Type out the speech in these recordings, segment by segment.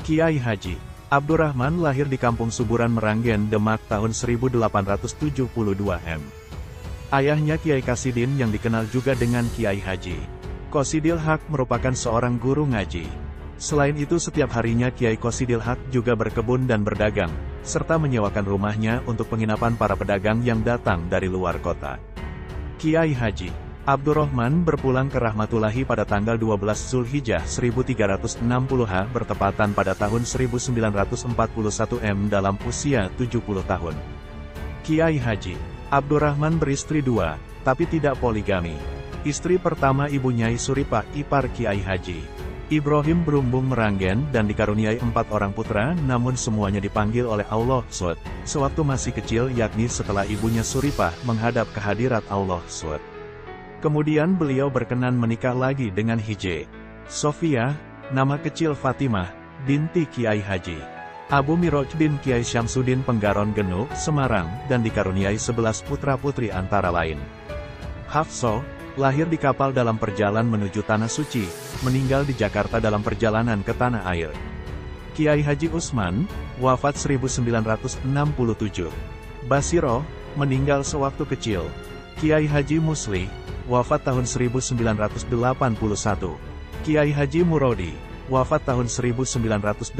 Kiai Haji Abdurrahman lahir di Kampung Suburan Meranggen, Demak tahun 1872 m. Ayahnya Kiai Qasidin yang dikenal juga dengan Kiai Haji Qasidil Haq merupakan seorang guru ngaji. Selain itu setiap harinya Kiai Qasidil Haq juga berkebun dan berdagang, serta menyewakan rumahnya untuk penginapan para pedagang yang datang dari luar kota. Kiai Haji Abdurrahman berpulang ke Rahmatullahi pada tanggal 12 Zulhijjah 1360 bertepatan pada tahun 1941 m dalam usia 70 tahun. Kiai Haji Abdurrahman beristri dua, tapi tidak poligami. Istri pertama Ibu Nyai Suripah, ipar Kiai Haji Ibrahim Brumbung Meranggen, dan dikaruniai 4 orang putra, namun semuanya dipanggil oleh Allah SWT sewaktu masih kecil, yakni setelah ibunya Suripah menghadap ke hadirat Allah SWT. Kemudian beliau berkenan menikah lagi dengan Hije Sofia, nama kecil Fatimah, binti Kiai Haji Abu Miroj bin Kiai Syamsuddin Penggaron Genuk, Semarang, dan dikaruniai 11 putra-putri antara lain. Hafso, lahir di kapal dalam perjalanan menuju Tanah Suci, meninggal di Jakarta dalam perjalanan ke Tanah Air. Kiai Haji Usman, wafat 1967. Basiro, meninggal sewaktu kecil. Kiai Haji Musli, wafat tahun 1981. Kiai Haji Murodi, wafat tahun 1980.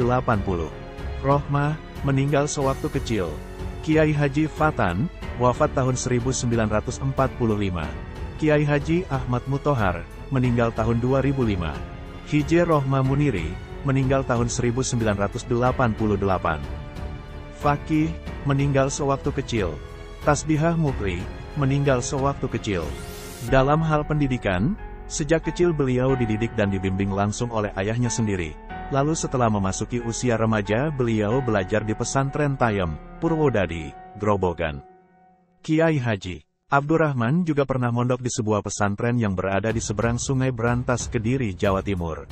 Rohmah, meninggal sewaktu kecil. Kiai Haji Fatan, wafat tahun 1945. Kiai Haji Ahmad Mutohar, meninggal tahun 2005. Hije Rohmah Muniri, meninggal tahun 1988. Fakih, meninggal sewaktu kecil. Tasbihah Mukri, meninggal sewaktu kecil. Dalam hal pendidikan, sejak kecil beliau dididik dan dibimbing langsung oleh ayahnya sendiri. Lalu setelah memasuki usia remaja, beliau belajar di pesantren Tayem, Purwodadi, Grobogan. Kiai Haji Abdurrahman juga pernah mondok di sebuah pesantren yang berada di seberang Sungai Berantas, Kediri, Jawa Timur.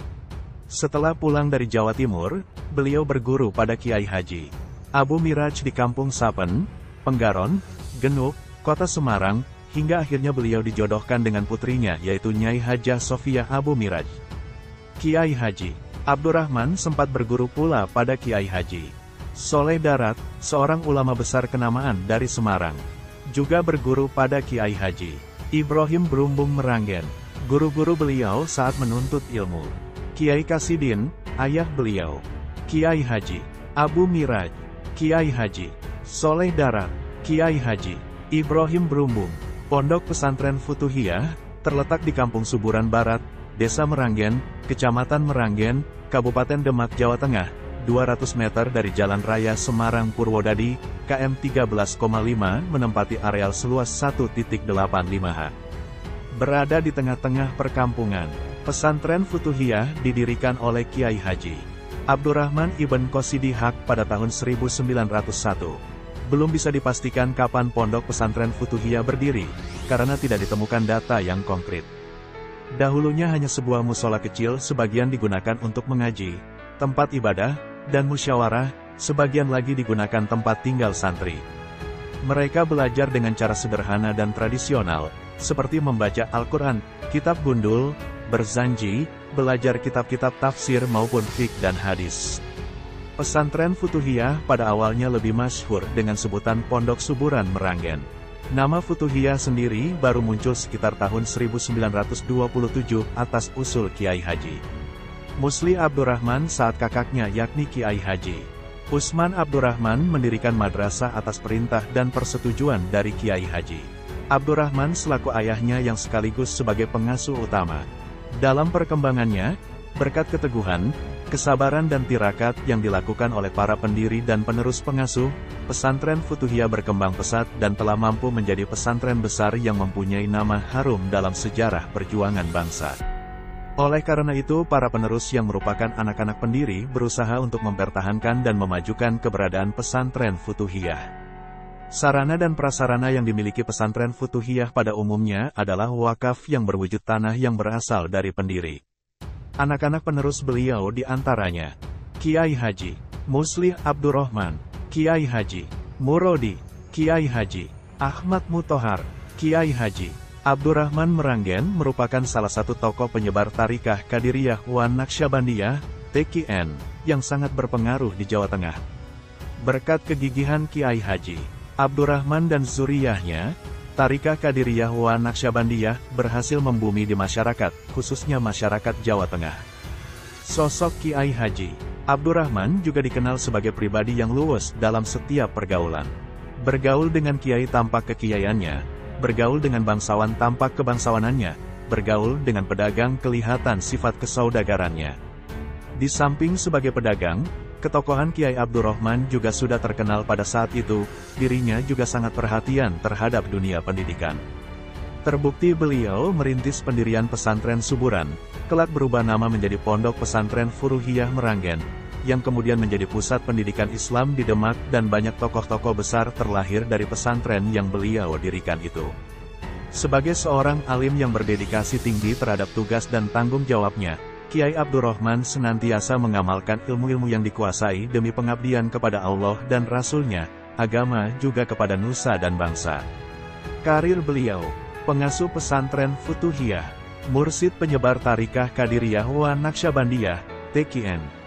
Setelah pulang dari Jawa Timur, beliau berguru pada Kiai Haji Abu Miraj di Kampung Sapen, Penggaron, Genuk, Kota Semarang, hingga akhirnya beliau dijodohkan dengan putrinya, yaitu Nyai Hajah Sofia Abu Miraj. Kiai Haji Abdurrahman sempat berguru pula pada Kiai Haji Soleh Darat, seorang ulama besar kenamaan dari Semarang. Juga berguru pada Kiai Haji Ibrahim Brumbung Meranggen, guru-guru beliau saat menuntut ilmu. Kiai Qasidin, ayah beliau. Kiai Haji Abu Miraj, Kiai Haji Soleh Darat, Kiai Haji Ibrahim Brumbung. Pondok Pesantren Futuhiyah, terletak di Kampung Suburan Barat, Desa Meranggen, Kecamatan Meranggen, Kabupaten Demak, Jawa Tengah, 200 meter dari Jalan Raya Semarang Purwodadi, km 13,5, menempati areal seluas 1,85 ha. Berada di tengah-tengah perkampungan, pesantren Futuhiyah didirikan oleh Kiai Haji Abdurrahman Ibn Qasidi Haq pada tahun 1901. Belum bisa dipastikan kapan pondok pesantren Futuhiyah berdiri, karena tidak ditemukan data yang konkret. Dahulunya hanya sebuah musola kecil, sebagian digunakan untuk mengaji, tempat ibadah, dan musyawarah, sebagian lagi digunakan tempat tinggal santri. Mereka belajar dengan cara sederhana dan tradisional, seperti membaca Al-Quran, kitab gundul, berzanji, belajar kitab-kitab tafsir maupun fiqh dan hadis. Pesantren Futuhiyah pada awalnya lebih masyhur dengan sebutan Pondok Suburan Meranggen. Nama Futuhiyah sendiri baru muncul sekitar tahun 1927 atas usul Kiai Haji Musli Abdurrahman saat kakaknya yakni Kiai Haji Usman Abdurrahman mendirikan madrasah atas perintah dan persetujuan dari Kiai Haji Abdurrahman selaku ayahnya yang sekaligus sebagai pengasuh utama. Dalam perkembangannya, berkat keteguhan, kesabaran dan tirakat yang dilakukan oleh para pendiri dan penerus pengasuh, pesantren Futuhiyah berkembang pesat dan telah mampu menjadi pesantren besar yang mempunyai nama harum dalam sejarah perjuangan bangsa. Oleh karena itu, para penerus yang merupakan anak-anak pendiri berusaha untuk mempertahankan dan memajukan keberadaan pesantren Futuhiyah. Sarana dan prasarana yang dimiliki pesantren Futuhiyah pada umumnya adalah wakaf yang berwujud tanah yang berasal dari pendiri. Anak-anak penerus beliau diantaranya Kiai Haji Musli Abdurrahman, Kiai Haji Murodi, Kiai Haji Ahmad Mutohar, Kiai Haji Abdurrahman Meranggen merupakan salah satu tokoh penyebar tarikah Qadiriyah wan Naqsyabandiyah, TKN, yang sangat berpengaruh di Jawa Tengah. Berkat kegigihan Kiai Haji Abdurrahman dan zuriyahnya, Tariqah Qadiriyah wa Naqsyabandiyah berhasil membumi di masyarakat, khususnya masyarakat Jawa Tengah. Sosok Kiai Haji Abdurrahman juga dikenal sebagai pribadi yang luwes dalam setiap pergaulan. Bergaul dengan kiai tampak kekiaiannya, bergaul dengan bangsawan tampak kebangsawanannya, bergaul dengan pedagang kelihatan sifat kesaudagarannya. Di samping sebagai pedagang, ketokohan Kiai Abdurrahman juga sudah terkenal pada saat itu, dirinya juga sangat perhatian terhadap dunia pendidikan. Terbukti beliau merintis pendirian pesantren Suburan, kelak berubah nama menjadi Pondok Pesantren Furuhiyah Meranggen, yang kemudian menjadi pusat pendidikan Islam di Demak dan banyak tokoh-tokoh besar terlahir dari pesantren yang beliau dirikan itu. Sebagai seorang alim yang berdedikasi tinggi terhadap tugas dan tanggung jawabnya, Kiai Abdurrahman senantiasa mengamalkan ilmu-ilmu yang dikuasai demi pengabdian kepada Allah dan Rasul-Nya, agama juga kepada nusa dan bangsa. Karir beliau: pengasuh pesantren Futuhiyah, mursyid penyebar Tariqah Qadiriyah wa Naqsyabandiyah, TKN.